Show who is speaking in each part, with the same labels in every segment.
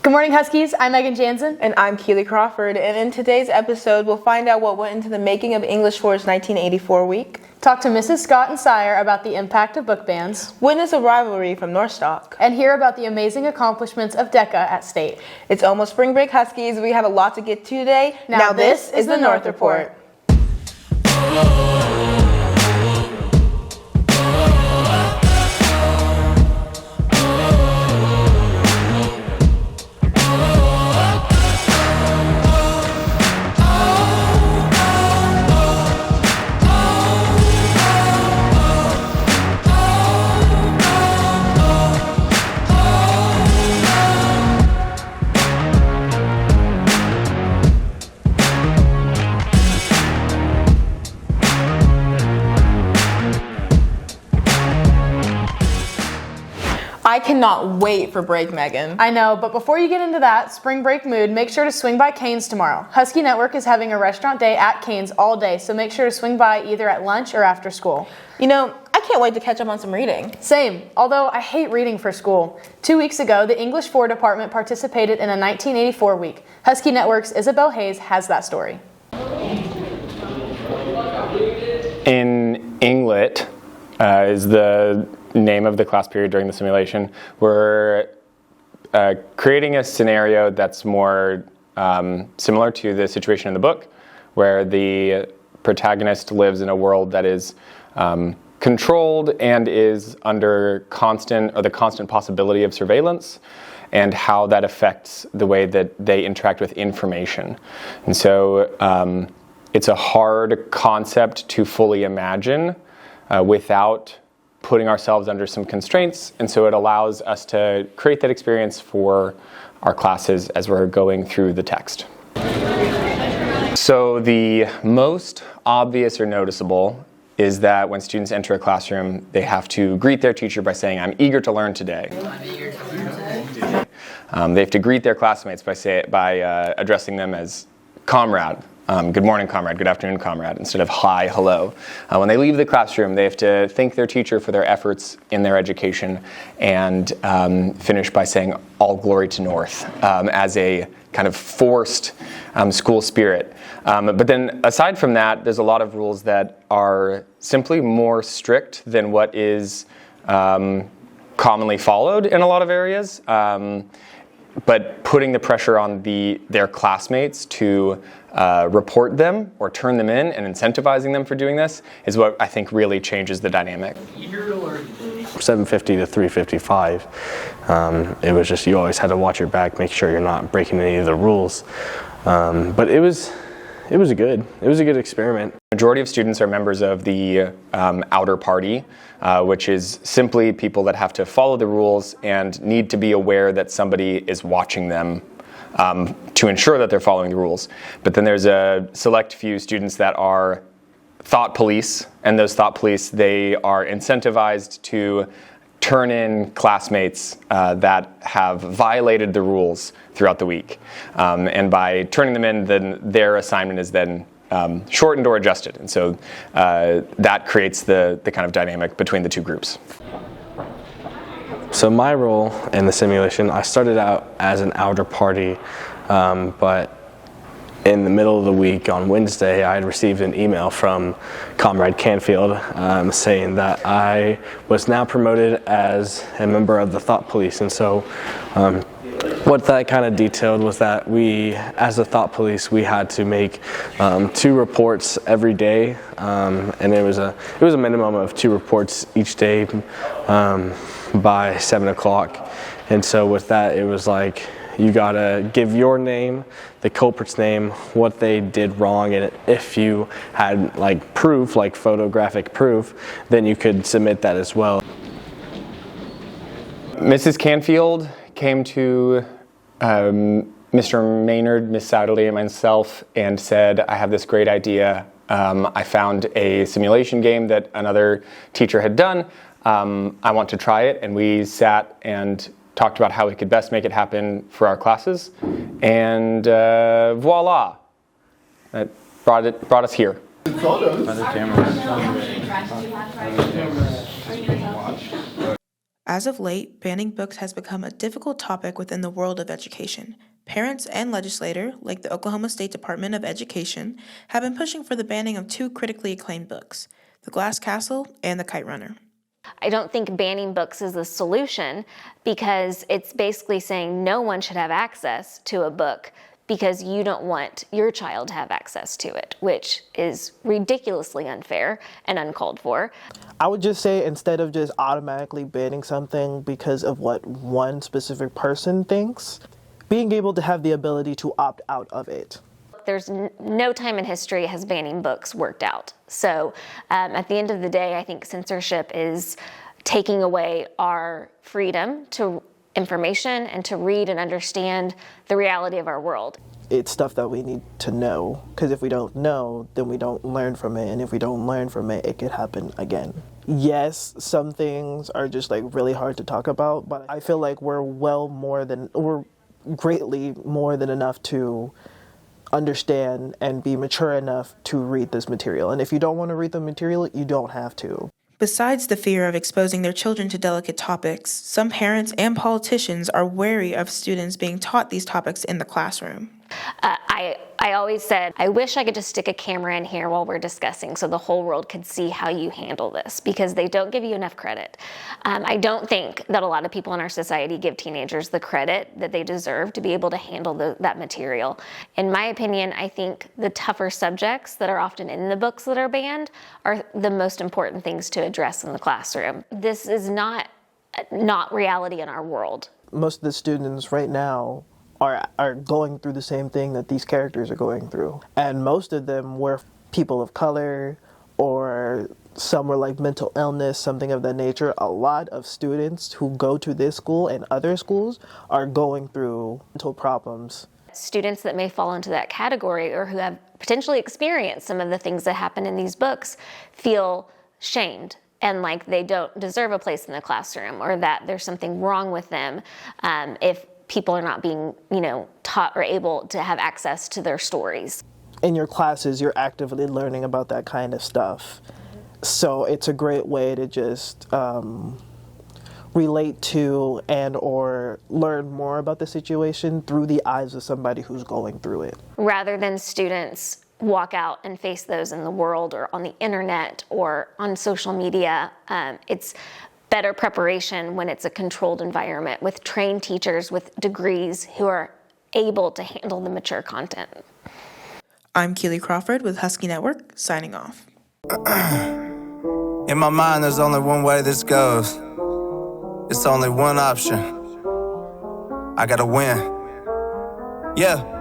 Speaker 1: Good morning, Huskies. I'm Megan Jansen.
Speaker 2: And I'm Keely Crawford. And in today's episode, we'll find out what went into the making of English 4's 1984 week.
Speaker 1: Talk to Mrs. Scott and Sire about the impact of book bans.
Speaker 2: Witness a rivalry from Northstock.
Speaker 1: And hear about the amazing accomplishments of DECA at State.
Speaker 2: It's almost spring break, Huskies. We have a lot to get to today.
Speaker 1: Now this is the North Report.
Speaker 2: I cannot wait for break, Megan.
Speaker 1: I know, but before you get into that spring break mood, make sure to swing by Cane's tomorrow. Husky Network is having a restaurant day at Cane's all day, so make sure to swing by either at lunch or after school.
Speaker 2: You know, I can't wait to catch up on some reading.
Speaker 1: Same, although I hate reading for school. 2 weeks ago, the English 4 department participated in a 1984 week. Husky Network's Isabel Hayes has that story.
Speaker 3: In Englet is the name of the class period during the simulation. We're creating a scenario that's more similar to the situation in the book, where the protagonist lives in a world that is controlled and is under the constant possibility of surveillance, and how that affects the way that they interact with information. And so it's a hard concept to fully imagine without putting ourselves under some constraints, and so it allows us to create that experience for our classes as we're going through the text. So the most obvious or noticeable is that when students enter a classroom, they have to greet their teacher by saying, "I'm eager to learn today." They have to greet their classmates by addressing them as comrade. Good morning, comrade. Good afternoon, comrade, instead of hi, hello. When they leave the classroom, they have to thank their teacher for their efforts in their education and finish by saying all glory to North as a kind of forced school spirit. But then aside from that, there's a lot of rules that are simply more strict than what is commonly followed in a lot of areas. But putting the pressure on their classmates to report them or turn them in and incentivizing them for doing this is what I think really changes the dynamic.
Speaker 4: 750 to 355. It was just, you always had to watch your back, make sure you're not breaking any of the rules. But it was a good experiment.
Speaker 3: Majority of students are members of the outer party, which is simply people that have to follow the rules and need to be aware that somebody is watching them to ensure that they're following the rules. But then there's a select few students that are thought police, and those thought police, they are incentivized to turn in classmates that have violated the rules throughout the week. And by turning them in, then their assignment is then shortened or adjusted. And so that creates the kind of dynamic between the two groups.
Speaker 4: So my role in the simulation, I started out as an outer party, but in the middle of the week on Wednesday, I had received an email from Comrade Canfield saying that I was now promoted as a member of the Thought Police. And so what that kind of detailed was that we, as a Thought Police, we had to make 2 reports every day, and it was a minimum of 2 reports each day by 7 o'clock. And so with that, it was like, you gotta give your name, the culprit's name, what they did wrong, and if you had like proof, like photographic proof, then you could submit that as well.
Speaker 3: Mrs. Canfield came to Mr. Maynard, Miss Souderly, and myself and said, I have this great idea. I found a simulation game that another teacher had done. I want to try it. And we sat and talked about how we could best make it happen for our classes. And voila, that brought us here.
Speaker 2: As of late, banning books has become a difficult topic within the world of education. Parents and legislators, like the Oklahoma State Department of Education, have been pushing for the banning of two critically acclaimed books, The Glass Castle and The Kite Runner.
Speaker 5: I don't think banning books is the solution because it's basically saying no one should have access to a book because you don't want your child to have access to it, which is ridiculously unfair and uncalled for.
Speaker 6: I would just say instead of just automatically banning something because of what one specific person thinks, being able to have the ability to opt out of it.
Speaker 5: There's no time in history has banning books worked out. So at the end of the day, I think censorship is taking away our freedom to information and to read and understand the reality of our world.
Speaker 6: It's stuff that we need to know, because if we don't know, then we don't learn from it, and if we don't learn from it, it could happen again. Yes, some things are just like really hard to talk about, but I feel like we're greatly more than enough to understand and be mature enough to read this material. And if you don't want to read the material, you don't have to.
Speaker 2: Besides the fear of exposing their children to delicate topics, some parents and politicians are wary of students being taught these topics in the classroom.
Speaker 5: I always said, I wish I could just stick a camera in here while we're discussing so the whole world could see how you handle this, because they don't give you enough credit. I don't think that a lot of people in our society give teenagers the credit that they deserve to be able to handle that material. In my opinion, I think the tougher subjects that are often in the books that are banned are the most important things to address in the classroom. This is not reality in our world.
Speaker 6: Most of the students right now are going through the same thing that these characters are going through. And most of them were people of color, or some were like mental illness, something of that nature. A lot of students who go to this school and other schools are going through mental problems.
Speaker 5: Students that may fall into that category or who have potentially experienced some of the things that happen in these books feel shamed and like they don't deserve a place in the classroom, or that there's something wrong with them if people are not being, taught or able to have access to their stories.
Speaker 6: In your classes, you're actively learning about that kind of stuff. So it's a great way to just relate to and or learn more about the situation through the eyes of somebody who's going through it.
Speaker 5: Rather than students walk out and face those in the world or on the internet or on social media, it's better preparation when it's a controlled environment with trained teachers with degrees who are able to handle the mature content.
Speaker 2: I'm Keely Crawford with Husky Network, signing off.
Speaker 7: In my mind, there's only one way this goes. It's only one option. I gotta win. Yeah.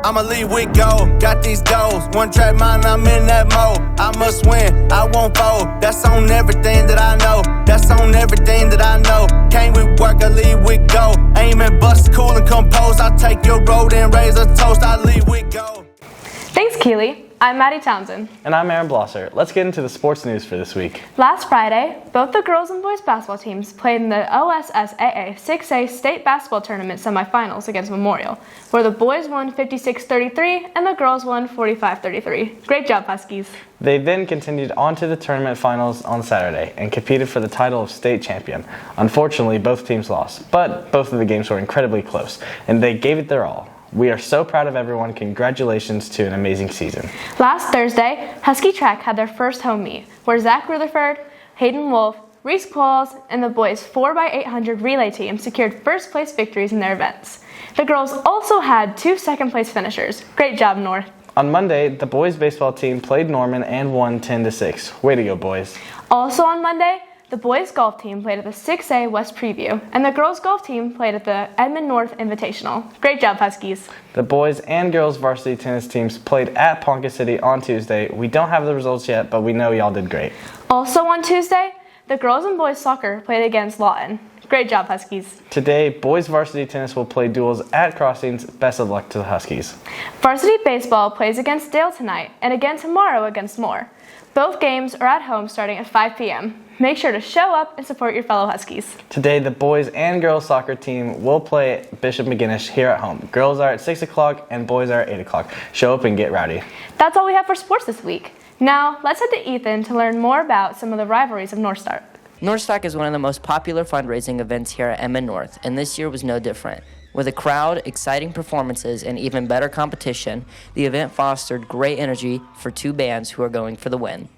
Speaker 7: I'ma lead with gold, got these goals. One track mind, I'm in that mode. I must win, I won't fold. That's on everything that I know. That's on everything that I know. Came with work, I lead with gold. Aim and bust, cool and compose. I take your road and raise a toast. I lead with gold.
Speaker 1: Thanks, Keely. I'm Maddie Townsend.
Speaker 4: And I'm Aaron Blosser. Let's get into the sports news for this week.
Speaker 1: Last Friday, both the girls and boys basketball teams played in the OSSAA 6A state basketball tournament semifinals against Memorial, where the boys won 56-33 and the girls won 45-33. Great job, Huskies.
Speaker 4: They then continued on to the tournament finals on Saturday and competed for the title of state champion. Unfortunately, both teams lost, but both of the games were incredibly close, and they gave it their all. We are so proud of everyone. Congratulations to an amazing season.
Speaker 1: Last Thursday, Husky Track had their first home meet, where Zach Rutherford, Hayden Wolf, Reese Qualls, and the boys' 4x800 relay team secured first place victories in their events. The girls also had 2 second place finishers. Great job, North.
Speaker 4: On Monday, the boys baseball team played Norman and won 10-6. Way to go, boys.
Speaker 1: Also on Monday, the boys golf team played at the 6A West Preview, and the girls golf team played at the Edmond North Invitational. Great job, Huskies.
Speaker 4: The boys and girls varsity tennis teams played at Ponca City on Tuesday. We don't have the results yet, but we know y'all did great.
Speaker 1: Also on Tuesday, the girls and boys soccer played against Lawton. Great job, Huskies.
Speaker 4: Today, boys varsity tennis will play duels at Crossings. Best of luck to the Huskies.
Speaker 1: Varsity baseball plays against Dale tonight and again tomorrow against Moore. Both games are at home starting at 5 p.m. Make sure to show up and support your fellow Huskies.
Speaker 4: Today, the boys and girls soccer team will play at Bishop McGinnis here at home. Girls are at 6 o'clock and boys are at 8 o'clock. Show up and get rowdy.
Speaker 1: That's all we have for sports this week. Now, let's head to Ethan to learn more about some of the rivalries of North Star.
Speaker 8: Northstock is one of the most popular fundraising events here at Edmond North, and this year was no different. With a crowd, exciting performances, and even better competition, the event fostered great energy for two bands who are going for the win.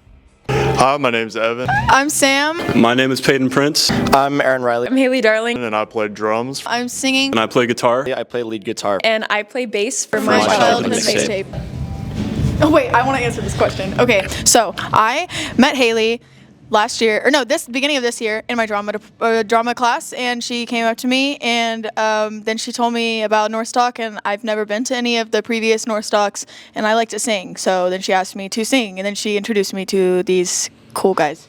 Speaker 9: Hi, my name's Evan.
Speaker 10: I'm Sam.
Speaker 11: My name is Peyton Prince.
Speaker 12: I'm Aaron Riley.
Speaker 10: I'm Haley Darling.
Speaker 9: And I play drums.
Speaker 10: I'm singing.
Speaker 11: And I play guitar.
Speaker 12: I play lead guitar.
Speaker 10: And I play bass for my childhood mixtape. Oh wait, I want to answer this question. Okay, so I met Haley last year, or no, beginning of this year in my drama class, and she came up to me, and then she told me about Northstock, and I've never been to any of the previous Northstocks, and I like to sing, so then she asked me to sing, and then she introduced me to these cool guys.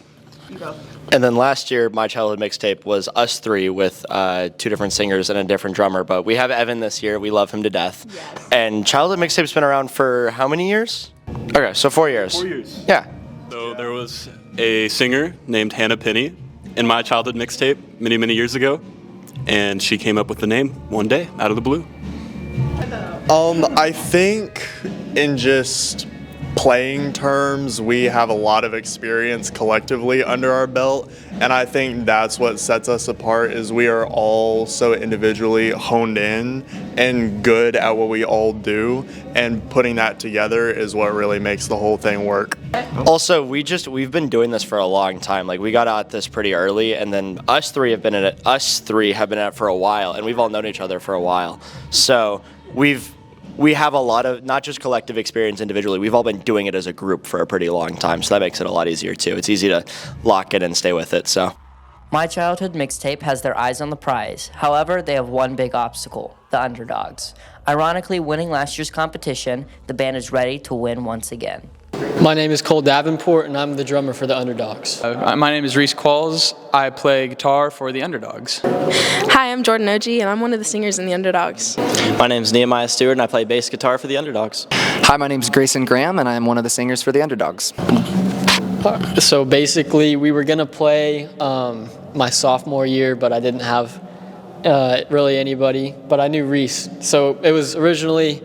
Speaker 12: And then last year, my childhood mixtape was us three with two different singers and a different drummer, but we have Evan this year. We love him to death. Yes. And childhood mixtape's been around for how many years? Okay, so 4 years.
Speaker 11: 4 years.
Speaker 12: Yeah.
Speaker 11: So there was a singer named Hannah Penny in my childhood mixtape many, many years ago, and she came up with the name one day out of the blue.
Speaker 9: I think in just playing terms, we have a lot of experience collectively under our belt, and I think that's what sets us apart is we are all so individually honed in and good at what we all do, and putting that together is what really makes the whole thing work.
Speaker 12: Also, we've been doing this for a long time. Like, we got at this pretty early, and then us three have been at it for a while, and we've all known each other for a while. So we have a lot of, not just collective experience individually, we've all been doing it as a group for a pretty long time, so that makes it a lot easier too. It's easy to lock it and stay with it, so.
Speaker 8: My childhood mixtape has their eyes on the prize. However, they have one big obstacle, the underdogs. Ironically, winning last year's competition, the band is ready to win once again.
Speaker 13: My name is Cole Davenport, and I'm the drummer for the Underdogs.
Speaker 14: My name is Reese Qualls. I play guitar for the Underdogs.
Speaker 15: Hi, I'm Jordan Oji, and I'm one of the singers in the Underdogs.
Speaker 16: My name is Nehemiah Stewart, and I play bass guitar for the Underdogs.
Speaker 17: Hi, my name is Grayson Graham, and I'm one of the singers for the Underdogs.
Speaker 13: So basically, we were going to play my sophomore year, but I didn't have really anybody, but I knew Reese. So it was originally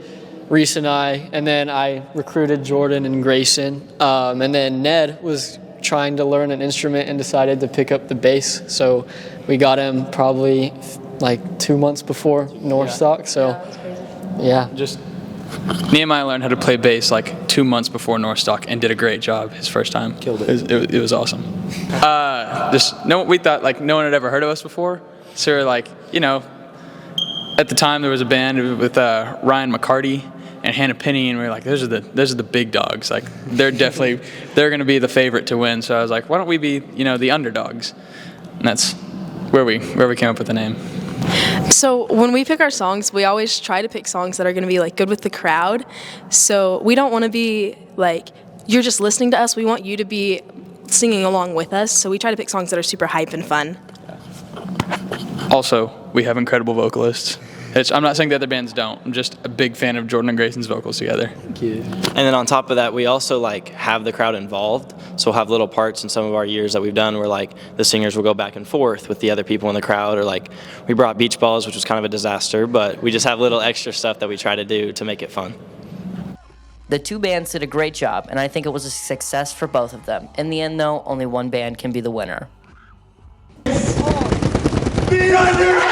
Speaker 13: Reese and I, and then I recruited Jordan and Grayson, and then Ned was trying to learn an instrument and decided to pick up the bass, so we got him probably like 2 months before Northstock, so yeah.
Speaker 14: Just Nehemiah learned how to play bass like 2 months before Northstock and did a great job his first time.
Speaker 13: Killed it.
Speaker 14: It was awesome. We thought like no one had ever heard of us before, so we were like, at the time there was a band with Ryan McCarty and Hannah Penny, and we were like, those are the big dogs. Like they're going to be the favorite to win. So I was like, why don't we be the underdogs? And that's where we came up with the name.
Speaker 15: So when we pick our songs, we always try to pick songs that are going to be like good with the crowd. So we don't want to be like you're just listening to us. We want you to be singing along with us. So we try to pick songs that are super hype and fun.
Speaker 14: Also, we have incredible vocalists. I'm not saying the other bands don't. I'm just a big fan of Jordan and Grayson's vocals together.
Speaker 13: Thank you.
Speaker 16: And then on top of that, we also have the crowd involved. So we'll have little parts in some of our years that we've done where the singers will go back and forth with the other people in the crowd, or we brought beach balls, which was kind of a disaster, but we just have little extra stuff that we try to do to make it fun.
Speaker 8: The two bands did a great job, and I think it was a success for both of them. In the end, though, only one band can be the winner.
Speaker 7: The Underdogs!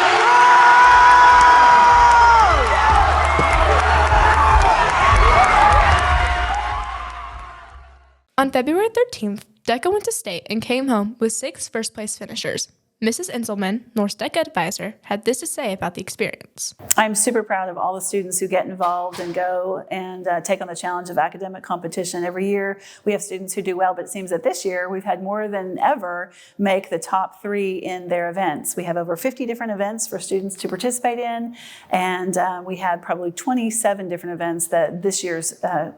Speaker 1: On February 13th, DECA went to state and came home with 6 first-place finishers. Mrs. Inselman, North's DECA advisor, had this to say about the experience.
Speaker 18: I'm super proud of all the students who get involved and go and take on the challenge of academic competition. Every year we have students who do well, but it seems that this year we've had more than ever make the top 3 in their events. We have over 50 different events for students to participate in, and we had probably 27 different events that this year's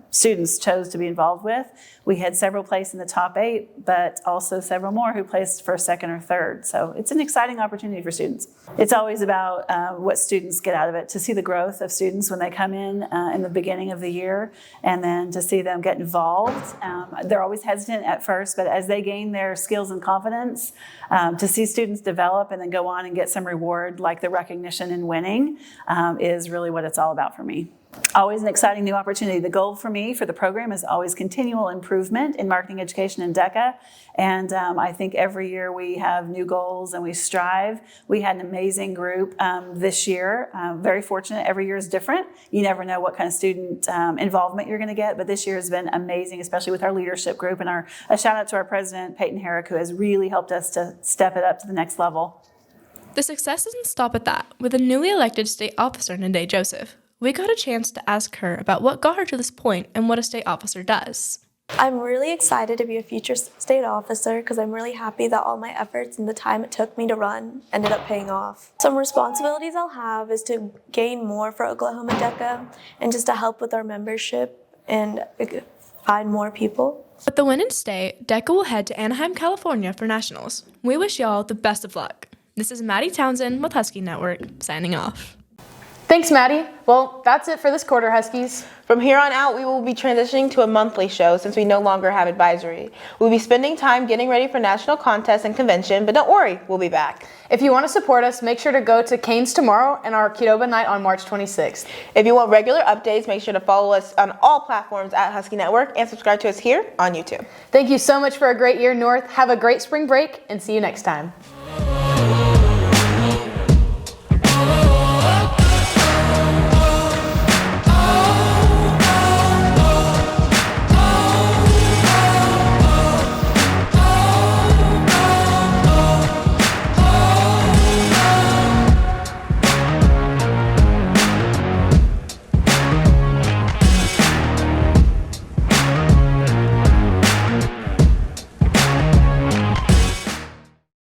Speaker 18: students chose to be involved with. We had several place in the top 8, but also several more who placed first, second, or third. So it's an exciting opportunity for students. It's always about what students get out of it, to see the growth of students when they come in the beginning of the year, and then to see them get involved. They're always hesitant at first, but as they gain their skills and confidence, to see students develop and then go on and get some reward like the recognition and winning is really what it's all about for me. Always an exciting new opportunity. The goal for me for the program is always continual improvement in marketing education in DECA. And I think every year we have new goals and we strive. We had an amazing group this year. Very fortunate. Every year is different. You never know what kind of student involvement you're going to get, but this year has been amazing, especially with our leadership group. And a shout out to our president, Peyton Herrick, who has really helped us to step it up to the next level.
Speaker 1: The success doesn't stop at that. With a newly elected state officer, Nade Joseph, we got a chance to ask her about what got her to this point and what a state officer does.
Speaker 19: I'm really excited to be a future state officer because I'm really happy that all my efforts and the time it took me to run ended up paying off. Some responsibilities I'll have is to gain more for Oklahoma DECA and just to help with our membership and find more people.
Speaker 1: With the win in state, DECA will head to Anaheim, California for nationals. We wish y'all the best of luck. This is Maddie Townsend with Husky Network, signing off.
Speaker 2: Thanks, Maddie. Well, that's it for this quarter, Huskies. From here on out, we will be transitioning to a monthly show since we no longer have advisory. We'll be spending time getting ready for national contests and convention, but don't worry, we'll be back.
Speaker 20: If you want to support us, make sure to go to Canes tomorrow and our Qdoba night on March 26th.
Speaker 2: If you want regular updates, make sure to follow us on all platforms at Husky Network and subscribe to us here on YouTube.
Speaker 20: Thank you so much for a great year, North. Have a great spring break and see you next time.